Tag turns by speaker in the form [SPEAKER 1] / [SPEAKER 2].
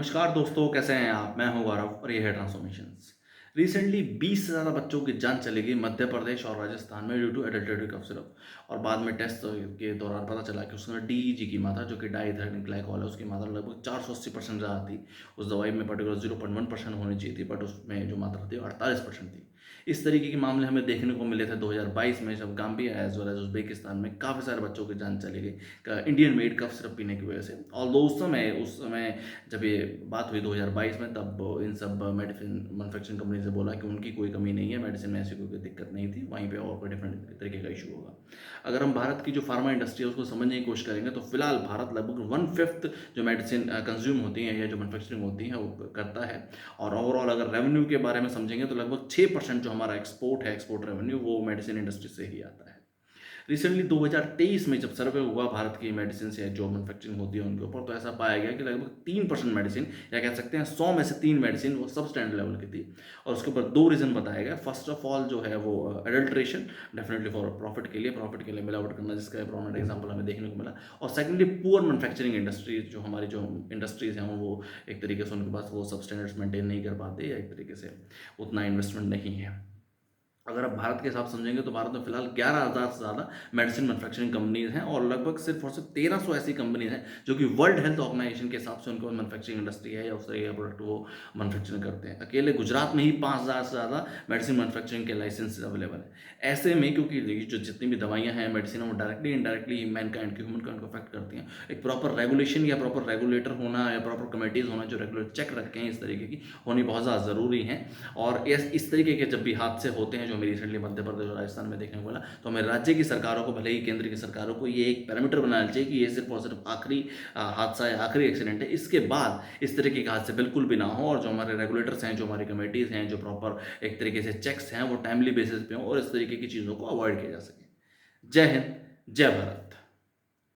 [SPEAKER 1] नमस्कार दोस्तों, कैसे हैं आप? मैं हूं गौरव और ये है ट्रांसफॉर्मेशंस। रिसेंटली 20 से ज़्यादा बच्चों की जान चली गई मध्य प्रदेश और राजस्थान में ड्यू टू एडल्टेटेड कफ सिरप। और बाद में टेस्ट के दौरान पता चला कि उसमें डीईजी की मात्रा, जो कि डाइथाइलिन ग्लाइकोल है, उसकी मात्रा लगभग 480% ज़्यादा थी। उस दवाई में पर्टिकुलर 0.1% होनी चाहिए थी, बट उसमें जो मात्रा थी 48% थी। इस तरीके के मामले हमें देखने को मिले थे 2022 में, जब Gambia as well as Uzbekistan में काफ़ी सारे बच्चों की जान चली गई इंडियन मेड कफ सिरप पीने की वजह से। ऑल्दो उस समय जब ये बात हुई 2022 में, तब इन सब मेडिसिन मैन्युफैक्चरिंग कंपनी से बोला कि उनकी कोई कमी नहीं है, मेडिसिन में ऐसी कोई दिक्कत नहीं थी, वहीं पे और कोई डिफरेंट तरीके का इशू होगा। अगर हम भारत की जो फार्मा इंडस्ट्री है उसको समझने की कोशिश करेंगे, तो फिलहाल भारत लगभग 1/5 जो मेडिसिन कंज्यूम होती है या जो मैन्युफैक्चरिंग होती है वो करता है। और ओवरऑल अगर रेवेन्यू के बारे में समझेंगे तो लगभग 6% जो हमारा एक्सपोर्ट है, एक्सपोर्ट रेवेन्यू, वो मेडिसिन इंडस्ट्री से ही आता है। रिसेंटली 2023 में जब सर्वे हुआ भारत की मेडिसिन से जो मैन्युफैक्चरिंग होती है उनके ऊपर, तो ऐसा पाया गया कि लगभग 3% मेडिसिन, या कह सकते हैं 100 में से 3 मेडिसिन वो सब स्टैंडर्ड लेवल की थी। और उसके ऊपर 2 रीज़न बताया गया। फर्स्ट ऑफ ऑल जो है वो एडल्ट्रेशन, डेफिनेटली फॉर प्रॉफिट के लिए मिलावट करना, जिसका प्रोमिनेंट एग्जाम्पल हमें देखने को मिला। और सेकेंडली पुअर मैन्युफैक्चरिंग इंडस्ट्री, जो हमारी जो इंडस्ट्रीज हैं वो एक तरीके से उनके पास वो सब स्टैंडर्ड्स मेंटेन नहीं कर पाते, या एक तरीके से उतना इन्वेस्टमेंट नहीं है। अगर आप भारत के हिसाब से समझेंगे तो भारत में फिलहाल 11,000 से ज़्यादा मेडिसिन मैन्युफैक्चरिंग कंपनीज हैं, और लगभग सिर्फ और सिर्फ 1300 ऐसी कंपनीज हैं जो कि वर्ल्ड हेल्थ ऑर्गेनाइजेशन के हिसाब से उनके पास मैन्युफैक्चरिंग इंडस्ट्री है या उस तरह के प्रोडक्ट वो मैन्युफैक्चरिंग करते हैं। अकेले गुजरात में ही 5,000 से ज़्यादा मेडिसिन मैन्युफैक्चरिंग के लाइसेंस अवेलेबल है। ऐसे में क्योंकि ये जो जितनी भी दवाइयाँ हैं, मेडिसिन, वो डायरेक्टली इनडायरेक्टली मैनकाइंड की, ह्यूमन काइंड को अफेक्ट करती हैं। एक प्रॉपर रेगुलेशन या प्रॉपर रेगुलेटर होना, या प्रॉपर कमेटीज़ होना जो रेगुलर चेक रखें इस तरीके की, होनी बहुत ज़्यादा ज़रूरी है। और इस तरीके के जब भी हादसे होते हैं, जो हमें रिसेंटली मध्य प्रदेश और राजस्थान में देखने को मिला, तो हमें राज्य की सरकारों को, भले ही केंद्र की सरकारों को, ये एक पैरामीटर बनाना चाहिए कि ये सिर्फ और सिर्फ आखिरी हादसा है, आखिरी एक्सीडेंट है। इसके बाद इस तरीके के हादसे बिल्कुल भी ना हो, और जो हमारे रेगुलेटर्स हैं, जो हमारी कमेटीज़ हैं, जो प्रॉपर एक तरीके से चेक्स हैं, वो टाइमली बेसिस पे हों, और इस तरीके की चीज़ों को अवॉइड किया जा सके। जय हिंद, जय भारत।